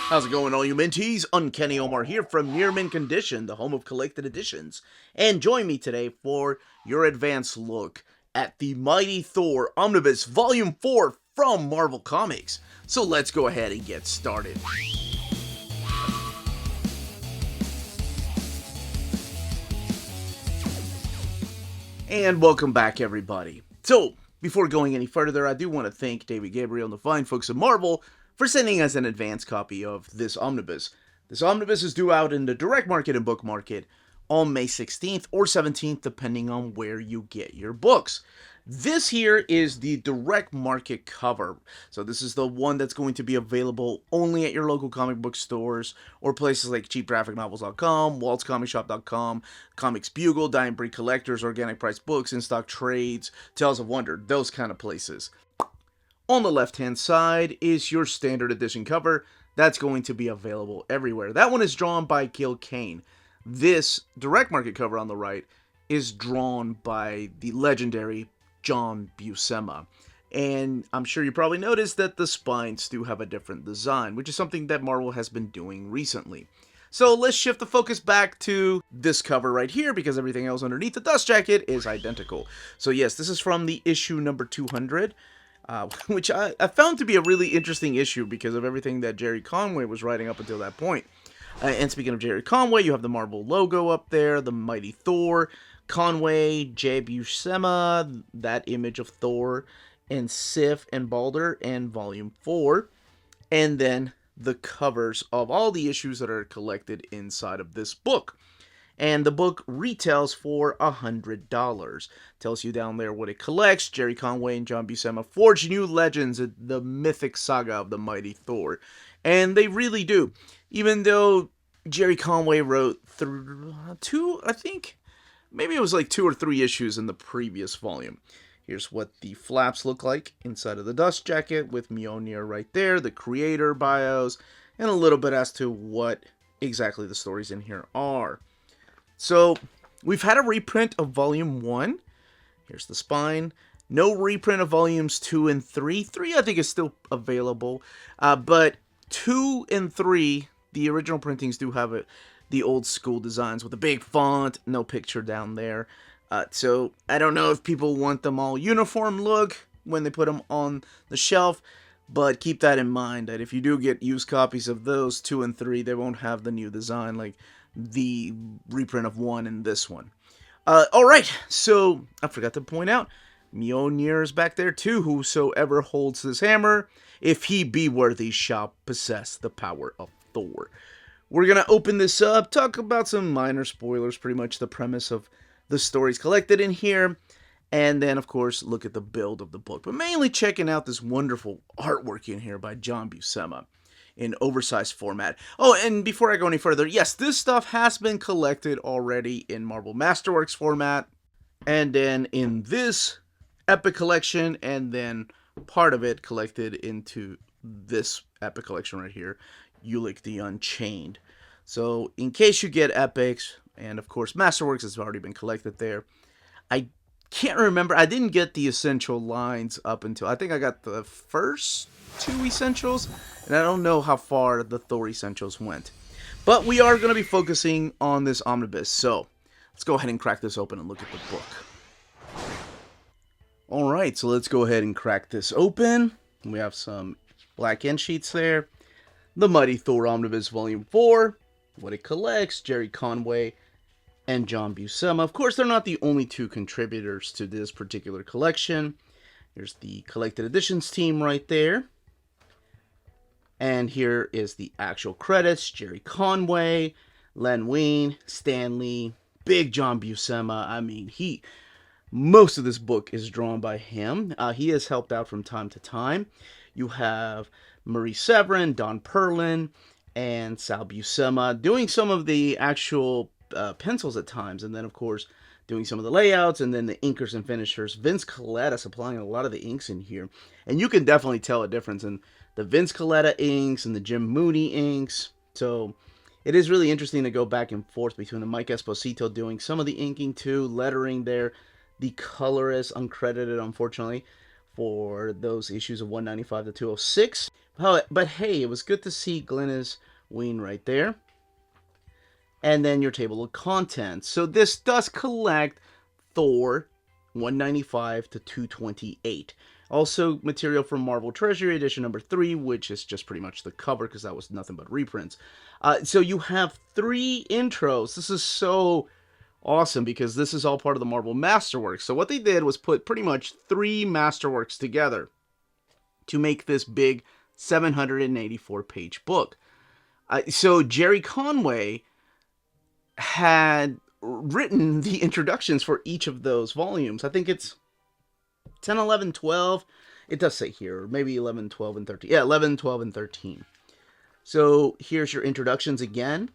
How's it going, all you Minties? Uncanny Omar here from Near Mint Condition, the home of collected editions. And join me today for your advanced look at the Mighty Thor Omnibus Volume 4 from Marvel Comics. So let's go ahead and get started. And welcome back, everybody. So, before going any further, I do want to thank David Gabriel and the fine folks at Marvel for sending us an advance copy of this omnibus. This omnibus is due out in the direct market and book market on May 16th or 17th, depending on where you get your books. This here is the direct market cover. So this is the one that's going to be available only at your local comic book stores or places like cheapgraphicnovels.com, waltzcomicshop.com, Comics Bugle, Dying Breed Collectors, Organic Price Books, In Stock Trades, Tales of Wonder, those kind of places. On the left-hand side is your standard edition cover. That's going to be available everywhere. That one is drawn by Gil Kane. This direct market cover on the right is drawn by the legendary John Buscema. And I'm sure you probably noticed that the spines do have a different design, which is something that Marvel has been doing recently. So let's shift the focus back to this cover right here, because everything else underneath the dust jacket is identical. So yes, this is from the issue number 200. Which I found to be a really interesting issue because of everything that Gerry Conway was writing up until that point. And speaking of Gerry Conway, you have the Marvel logo up there, the Mighty Thor, Conway, J. Buscema, that image of Thor, and Sif and Balder, and Volume 4. And then the covers of all the issues that are collected inside of this book. And the book retails for $100. Tells you down there what it collects. Gerry Conway and John Buscema forge new legends in the mythic saga of the Mighty Thor. And they really do. Even though Gerry Conway wrote two, I think, maybe it was like 2 or 3 issues in the previous volume. Here's what the flaps look like inside of the dust jacket with Mjolnir right there, the creator bios, and a little bit as to what exactly the stories in here are. So, we've had a reprint of Volume 1. Here's the spine. No reprint of Volumes 2 and 3. 3, I think, is still available. But 2 and 3, the original printings do have the old school designs with the big font, no picture down there. So, I don't know if people want them all uniform look when they put them on the shelf. But keep that in mind, that if you do get used copies of those 2 and 3, they won't have the new design like the reprint of 1 and this one. Alright, so I forgot to point out, Mjolnir is back there too. Whosoever holds this hammer, if he be worthy, shall possess the power of Thor. We're going to open this up, talk about some minor spoilers, pretty much the premise of the stories collected in here, and then, of course, look at the build of the book. But mainly checking out this wonderful artwork in here by John Buscema in oversized format. Oh, and before I go any further, yes, this stuff has been collected already in Marvel Masterworks format, and then in this Epic Collection, and then part of it collected into this Epic Collection right here, Ulick the Unchained. So, in case you get Epics, and of course Masterworks has already been collected there, I can't remember, I didn't get the essential lines up until, I think I got the first 2 essentials, and I don't know how far the Thor essentials went. But we are going to be focusing on this omnibus, so let's go ahead and crack this open and look at the book. Alright, so let's go ahead and crack this open. We have some black end sheets there. The Mighty Thor Omnibus Volume 4, what it collects, Gerry Conway and John Buscema. Of course, they're not the only 2 contributors to this particular collection. Here's the collected editions team right there. And here is the actual credits. Gerry Conway, Len Wein, Stan Lee, big John Buscema. I mean, most of this book is drawn by him. He has helped out from time to time. You have Marie Severin, Don Perlin, and Sal Buscema doing some of the actual pencils at times. And then, of course, doing some of the layouts, and then the inkers and finishers. Vince Colletta supplying a lot of the inks in here. And you can definitely tell a difference in the Vince Colletta inks and the Jim Mooney inks. So it is really interesting to go back and forth between the Mike Esposito doing some of the inking too, lettering there. The colorist, uncredited unfortunately, for those issues of 195 to 206. But hey, it was good to see Glynis Wein right there. And then your table of contents. So this does collect Thor 195 to 228. Also, material from Marvel Treasury Edition number 3, which is just pretty much the cover because that was nothing but reprints. So you have 3 intros. This is so awesome because this is all part of the Marvel Masterworks. So what they did was put pretty much 3 Masterworks together to make this big 784-page book. So Gerry Conway had written the introductions for each of those volumes. I think it's 10, 11, 12. It does say here, maybe 11, 12, and 13. Yeah, 11, 12, and 13. So here's your introductions again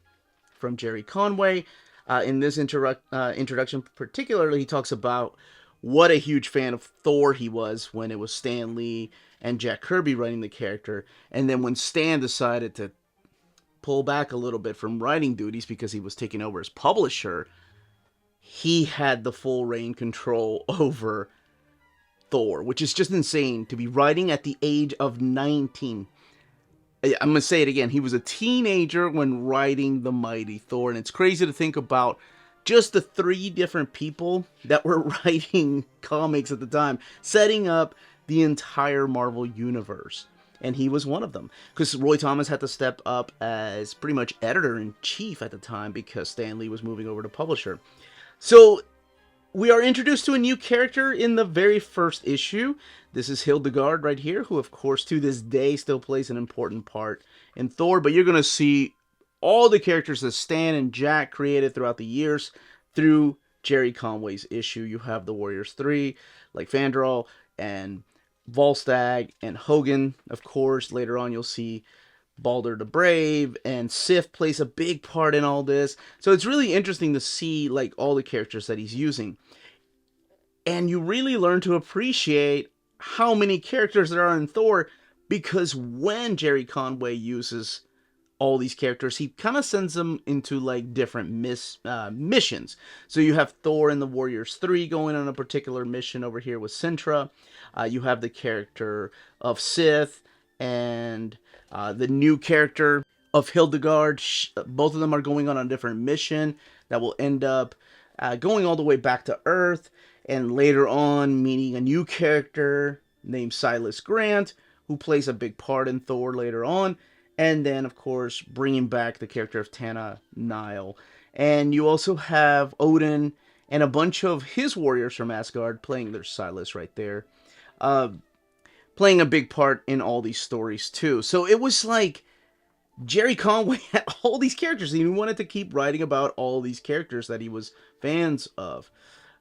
from Gerry Conway. In this introduction particularly, he talks about what a huge fan of Thor he was when it was Stan Lee and Jack Kirby writing the character. And then when Stan decided to pull back a little bit from writing duties because he was taking over as publisher, he had the full reign control over Thor, which is just insane to be writing at the age of 19. I'm going to say it again. He was a teenager when writing the Mighty Thor, and it's crazy to think about just the 3 different people that were writing comics at the time, setting up the entire Marvel universe. And he was one of them, because Roy Thomas had to step up as pretty much editor-in-chief at the time because Stan Lee was moving over to publisher. So we are introduced to a new character in the very first issue. This is Hildegard right here, who of course to this day still plays an important part in Thor. But you're going to see all the characters that Stan and Jack created throughout the years through Gerry Conway's issue. You have the Warriors 3, like Fandral and Volstagg and Hogan, of course. Later on you'll see Balder the Brave, and Sif plays a big part in all this. So it's really interesting to see like all the characters that he's using. And you really learn to appreciate how many characters there are in Thor, because when Gerry Conway uses all these characters, he kind of sends them into like different missions. So you have Thor and the Warriors 3 going on a particular mission over here with Sintra. You have the character of Sith and the new character of Hildegard. Both of them are going on a different mission that will end up going all the way back to Earth, and later on meeting a new character named Silas Grant, who plays a big part in Thor later on. And then, of course, bringing back the character of Tana Nile. And you also have Odin and a bunch of his warriors from Asgard playing their Silas right there. Playing a big part in all these stories, too. So it was like Gerry Conway had all these characters, and he wanted to keep writing about all these characters that he was fans of.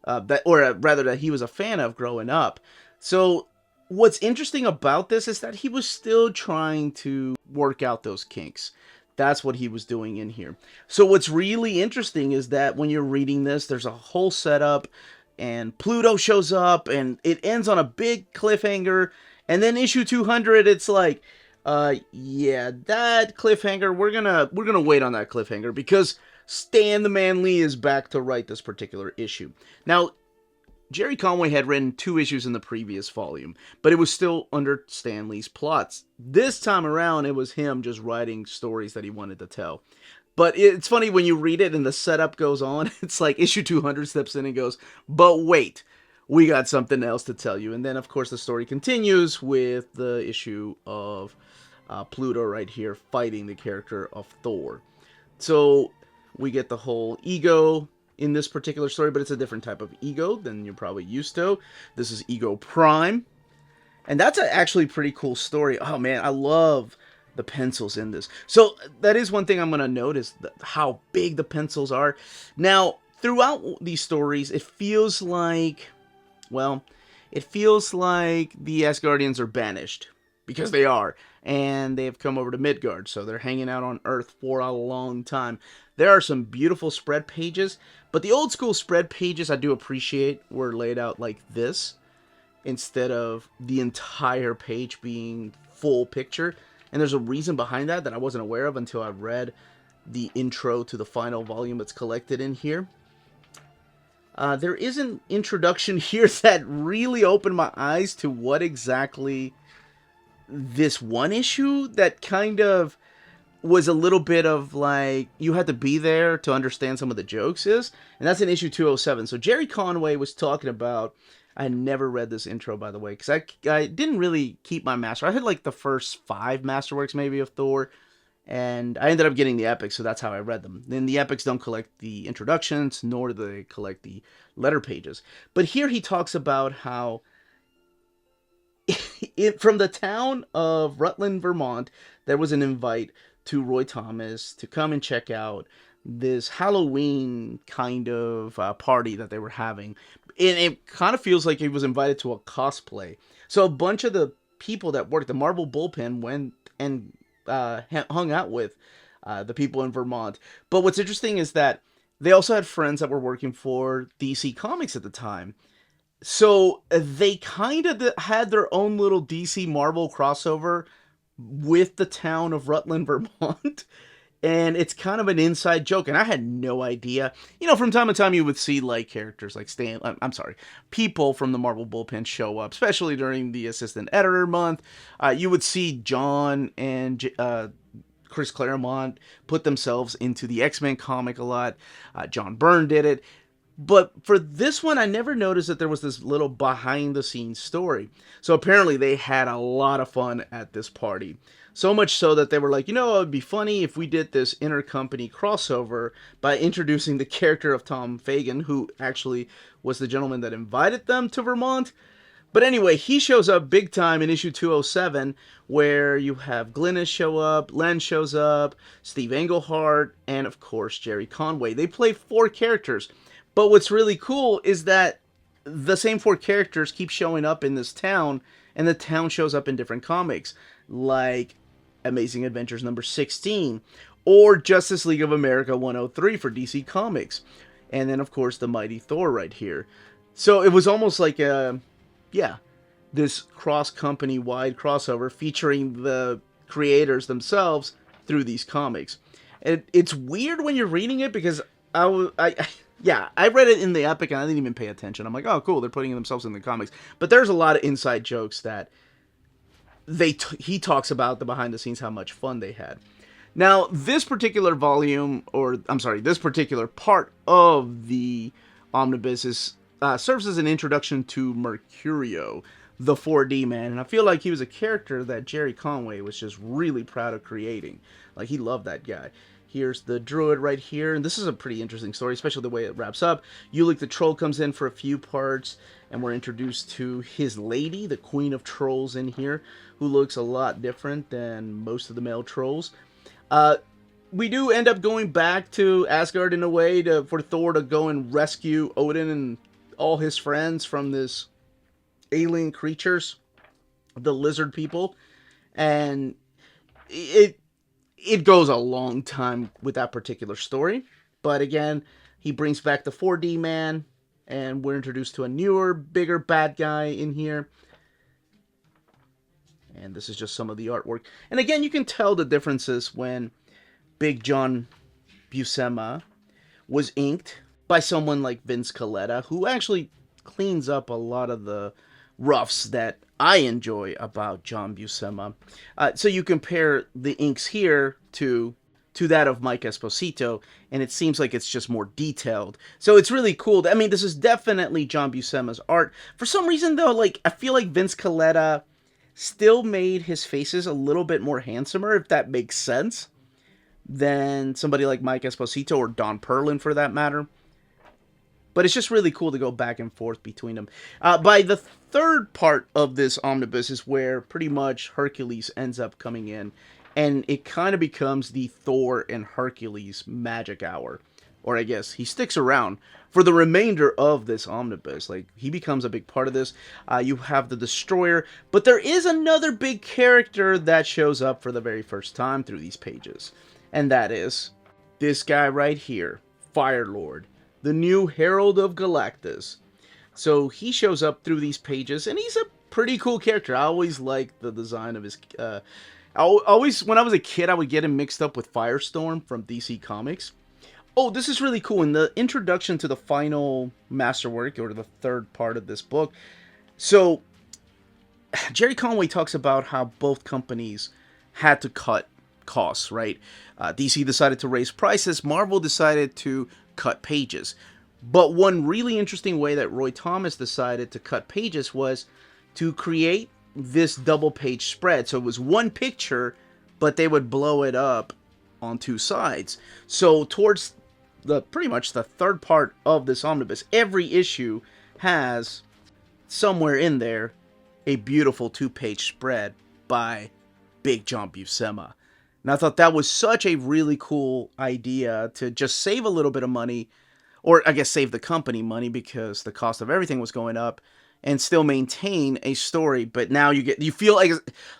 That he was a fan of growing up. So what's interesting about this is that he was still trying to work out those kinks. That's what he was doing in here. So what's really interesting is that when you're reading this, there's a whole setup, and Pluto shows up, and it ends on a big cliffhanger. And then issue 200, it's like, yeah, that cliffhanger, we're gonna wait on that cliffhanger because Stan the Man Lee is back to write this particular issue. Now, Gerry Conway had written 2 issues in the previous volume, but it was still under Stan Lee's plots. This time around, it was him just writing stories that he wanted to tell. But it's funny when you read it and the setup goes on, it's like issue 200 steps in and goes, but wait, we got something else to tell you. And then, of course, the story continues with the issue of Pluto right here fighting the character of Thor. So we get the whole ego in this particular story, but it's a different type of ego than you're probably used to. This is Ego Prime, and that's actually pretty cool story. Oh man, I love the pencils in this. So that is one thing I'm going to notice, how big the pencils are. Now, throughout these stories, it feels like, well, it feels like the Asgardians are banished, because they are, and they have come over to Midgard, so they're hanging out on Earth for a long time. There are some beautiful spread pages, but the old school spread pages I do appreciate were laid out like this, instead of the entire page being full picture. And there's a reason behind that I wasn't aware of until I read the intro to the final volume that's collected in here. There is an introduction here that really opened my eyes to what exactly this one issue that kind of was a little bit of like you had to be there to understand some of the jokes is, and that's in issue 207. So Gerry Conway was talking about. I never read this intro, by the way, because I didn't really keep my master. I had like the first 5 masterworks maybe of Thor, and I ended up getting the epics, so that's how I read them. Then the epics don't collect the introductions, nor do they collect the letter pages. But here he talks about how from the town of Rutland, Vermont, there was an invite to Roy Thomas to come and check out this Halloween kind of party that they were having. And it kind of feels like he was invited to a cosplay. So a bunch of the people that worked the Marvel bullpen went and hung out with the people in Vermont. But what's interesting is that they also had friends that were working for DC Comics at the time. So they kind of had their own little DC Marvel crossover with the town of Rutland, Vermont. And it's kind of an inside joke, and I had no idea. You know, from time to time you would see like characters like people from the Marvel bullpen show up, especially during the assistant editor month. You would see John and Chris Claremont put themselves into the X-Men comic a lot. John Byrne did it. But for this one, I never noticed that there was this little behind-the-scenes story. So apparently they had a lot of fun at this party. So much so that they were like, you know, it would be funny if we did this intercompany crossover by introducing the character of Tom Fagan, who actually was the gentleman that invited them to Vermont. But anyway, he shows up big time in issue 207, where you have Glynis show up, Len shows up, Steve Englehart, and of course Gerry Conway. They play 4 characters. But what's really cool is that the same 4 characters keep showing up in this town, and the town shows up in different comics, like Amazing Adventures number 16, or Justice League of America 103 for DC Comics, and then of course the Mighty Thor right here. So it was almost like this cross-company wide crossover featuring the creators themselves through these comics. And it's weird when you're reading it because I read it in the epic and I didn't even pay attention. I'm like, oh, cool, they're putting themselves in the comics. But there's a lot of inside jokes that he talks about the behind the scenes, how much fun they had. Now, this particular this particular part of the omnibus serves as an introduction to Mercurio, the 4D man. And I feel like he was a character that Gerry Conway was just really proud of creating. Like, he loved that guy. Here's the Druid right here, and this is a pretty interesting story, especially the way it wraps up. Ulick the Troll comes in for a few parts, and we're introduced to his lady, the Queen of Trolls in here, who looks a lot different than most of the male trolls. We do end up going back to Asgard in a way for Thor to go and rescue Odin and all his friends from this alien creatures, the lizard people, and it goes a long time with that particular story. But again, he brings back the 4D man, and we're introduced to a newer, bigger bad guy in here. And this is just some of the artwork. And again, you can tell the differences when Big John Buscema was inked by someone like Vince Colletta, who actually cleans up a lot of the roughs that I enjoy about John Buscema. So you compare the inks here to that of Mike Esposito, and it seems like it's just more detailed. So it's really cool. I mean, this is definitely John Buscema's art. For some reason, though, like I feel like Vince Colletta still made his faces a little bit more handsomer, if that makes sense, than somebody like Mike Esposito or Don Perlin, for that matter. But it's just really cool to go back and forth between them. By the third part of this omnibus is where pretty much Hercules ends up coming in. And it kind of becomes the Thor and Hercules magic hour. Or I guess he sticks around for the remainder of this omnibus. Like, he becomes a big part of this. You have the Destroyer. But there is another big character that shows up for the very first time through these pages. And that is this guy right here, Firelord, the new Herald of Galactus. So he shows up through these pages, and he's a pretty cool character. I always liked the design of his... when I was a kid, I would get him mixed up with Firestorm from DC Comics. Oh, this is really cool. In the introduction to the final masterwork, or the third part of this book, so Gerry Conway talks about how both companies had to cut costs, right? DC decided to raise prices, Marvel decided to cut pages. But one really interesting way that Roy Thomas decided to cut pages was to create this double page spread. So it was one picture, but they would blow it up on two sides. So towards the pretty much the third part of this omnibus, every issue has somewhere in there a beautiful two-page spread by Big John Buscema. And I thought that was such a really cool idea to just save a little bit of money, or I guess save the company money because the cost of everything was going up, and still maintain a story. But now you feel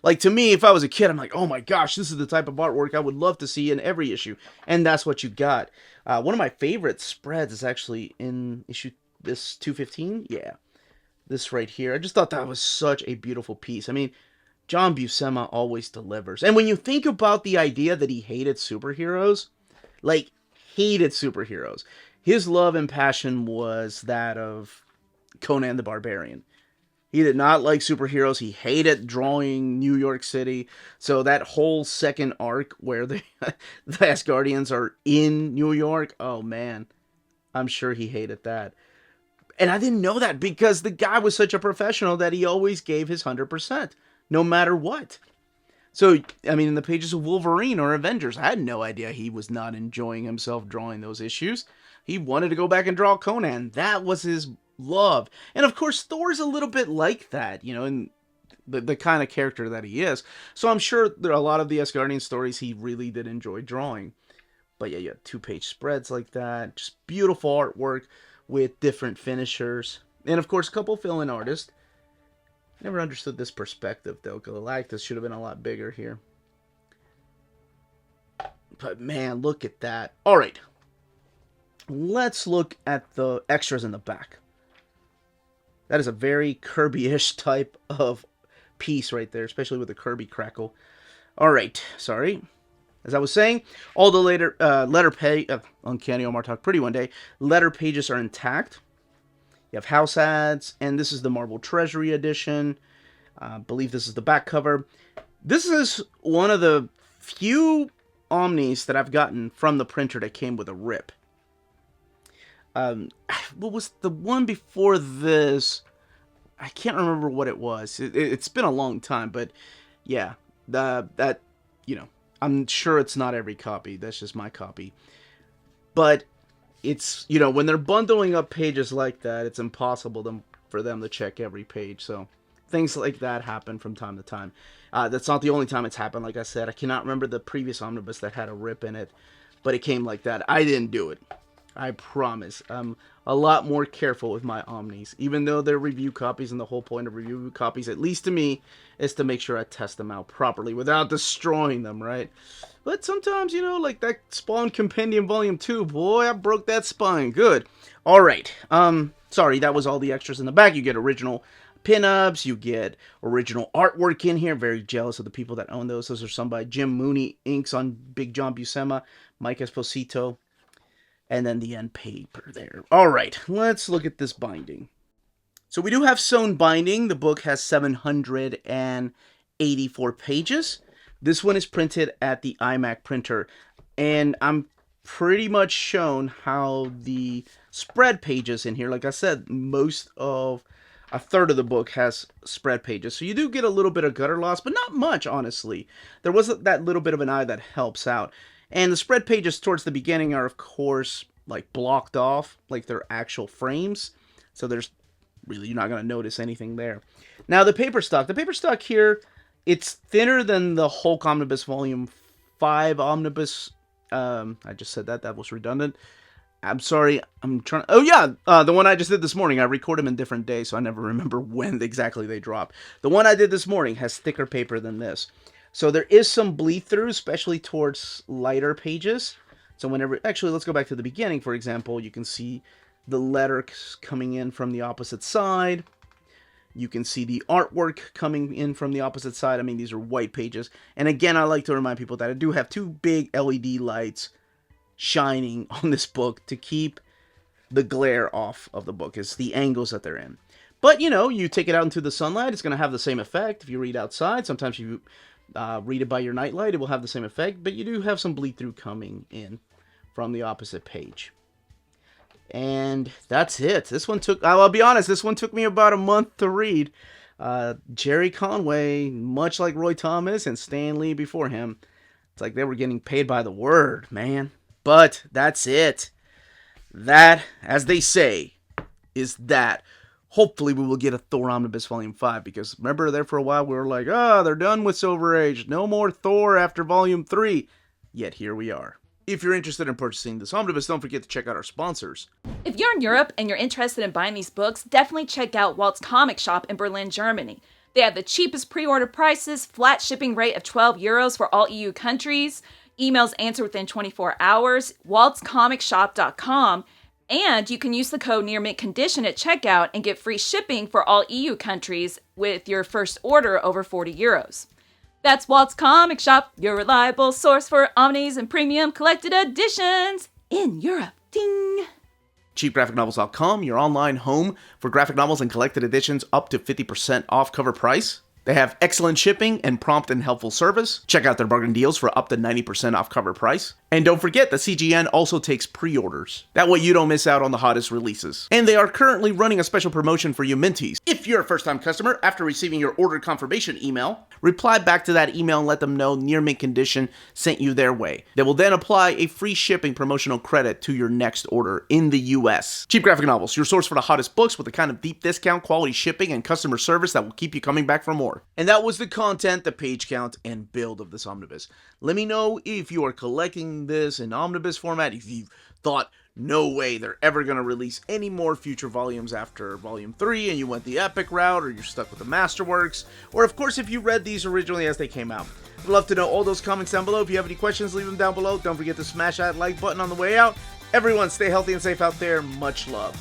like to me, if I was a kid, I'm like, oh my gosh, this is the type of artwork I would love to see in every issue. And that's what you got. One of my favorite spreads is actually in issue this 215. Yeah. This right here. I just thought that was such a beautiful piece. I mean, John Buscema always delivers. And when you think about the idea that he hated superheroes, like, hated superheroes, his love and passion was that of Conan the Barbarian. He did not like superheroes. He hated drawing New York City. So that whole second arc where the Asgardians are in New York, oh man, I'm sure he hated that. And I didn't know that because the guy was such a professional that he always gave his 100%, no matter what. So, I mean, in the pages of Wolverine or Avengers, I had no idea he was not enjoying himself drawing those issues. He wanted to go back and draw Conan. That was his love. And of course, Thor's a little bit like that, you know, and the kind of character that he is. So I'm sure there are a lot of the Asgardian stories he really did enjoy drawing. But yeah, you have two-page spreads like that. Just beautiful artwork with different finishers. And of course, a couple fill-in artists. Never understood this perspective, though. Galactus should have been a lot bigger here. But man, look at that. Alright. Let's look at the extras in the back. That is a very Kirby-ish type of piece right there, especially with the Kirby crackle. Alright, sorry. As I was saying, all the letter page, Uncanny Omar Talk Pretty One Day, letter pages are intact. You have house ads, and this is the Marvel Treasury edition. I believe this is the back cover. This is one of the few Omnis that I've gotten from the printer that came with a rip. What was the one before this? I can't remember what it was. It's been a long time, but yeah, that, you know, I'm sure it's not every copy. That's just my copy. But it's, you know, when they're bundling up pages like that, it's impossible for them to check every page. So things like that happen from time to time. That's not the only time it's happened. Like I said, I cannot remember the previous omnibus that had a rip in it, but it came like that. I didn't do it. I promise. I'm a lot more careful with my Omnis, even though they're review copies, and the whole point of review copies, at least to me, is to make sure I test them out properly without destroying them, right? But sometimes, you know, like that Spawn Compendium Volume 2, boy, I broke that spine. Good. Alright, sorry, that was all the extras in the back. You get original pinups, you get original artwork in here. Very jealous of the people that own those. Those are some by Jim Mooney, inks on Big John Buscema, Mike Esposito, and then the end paper there. Alright, let's look at this binding. So we do have sewn binding. The book has 784 pages. This one is printed at the iMac printer. And I'm pretty much shown how the spread pages in here, like I said, most of a third of the book has spread pages. So you do get a little bit of gutter loss, but not much, honestly. There was that little bit of an eye that helps out. And the spread pages towards the beginning are, of course, like blocked off, like they're actual frames. So there's really, you're not going to notice anything there. Now, the paper stock here, it's thinner than the Hulk Omnibus Volume 5 Omnibus. I just said that was redundant. I'm sorry, I'm trying. Oh yeah, the one I just did this morning. I record them in different days, so I never remember when exactly they drop. The one I did this morning has thicker paper than this. So there is some bleed through, especially towards lighter pages. So whenever, actually, let's go back to the beginning, for example. You can see the letter coming in from the opposite side. You can see the artwork coming in from the opposite side. I mean, these are white pages. And again, I like to remind people that I do have two big LED lights shining on this book to keep the glare off of the book. It's the angles that they're in. But, you know, you take it out into the sunlight, it's going to have the same effect. If you read outside, sometimes you read it by your nightlight, it will have the same effect. But you do have some bleed through coming in from the opposite page. And that's it. This one took, I'll be honest, this one took me about a month to read. Gerry Conway, much like Roy Thomas and Stan Lee before him, it's like they were getting paid by the word, man. But that's it. That, as they say, is that. Hopefully we will get a Thor Omnibus Volume 5, because remember there for a while we were like, they're done with Silver Age, no more Thor after Volume 3. Yet here we are. If you're interested in purchasing this omnibus, don't forget to check out our sponsors. If you're in Europe and you're interested in buying these books, definitely check out Walt's Comic Shop in Berlin, Germany. They have the cheapest pre-order prices, flat shipping rate of €12 for all EU countries, emails answered within 24 hours, waltscomicshop.com, and you can use the code nearmintcon at checkout and get free shipping for all EU countries with your first order over €40. That's Walt's Comic Shop, your reliable source for omnis and premium collected editions in Europe. Ding! CheapGraphicNovels.com, your online home for graphic novels and collected editions up to 50% off cover price. They have excellent shipping and prompt and helpful service. Check out their bargain deals for up to 90% off cover price. And don't forget that CGN also takes pre-orders. That way you don't miss out on the hottest releases. And they are currently running a special promotion for you Minties. If you're a first-time customer, after receiving your order confirmation email, reply back to that email and let them know Near Mint Condition sent you their way. They will then apply a free shipping promotional credit to your next order in the US. Cheap Graphic Novels, your source for the hottest books with the kind of deep discount, quality shipping, and customer service that will keep you coming back for more. And that was the content, the page count, and build of this omnibus. Let me know if you are collecting this in omnibus format, if you thought, no way they're ever going to release any more future volumes after Volume 3 and you went the epic route, or you're stuck with the Masterworks, or of course if you read these originally as they came out. I'd love to know all those comments down below. If you have any questions, leave them down below. Don't forget to smash that like button on the way out. Everyone stay healthy and safe out there. Much love.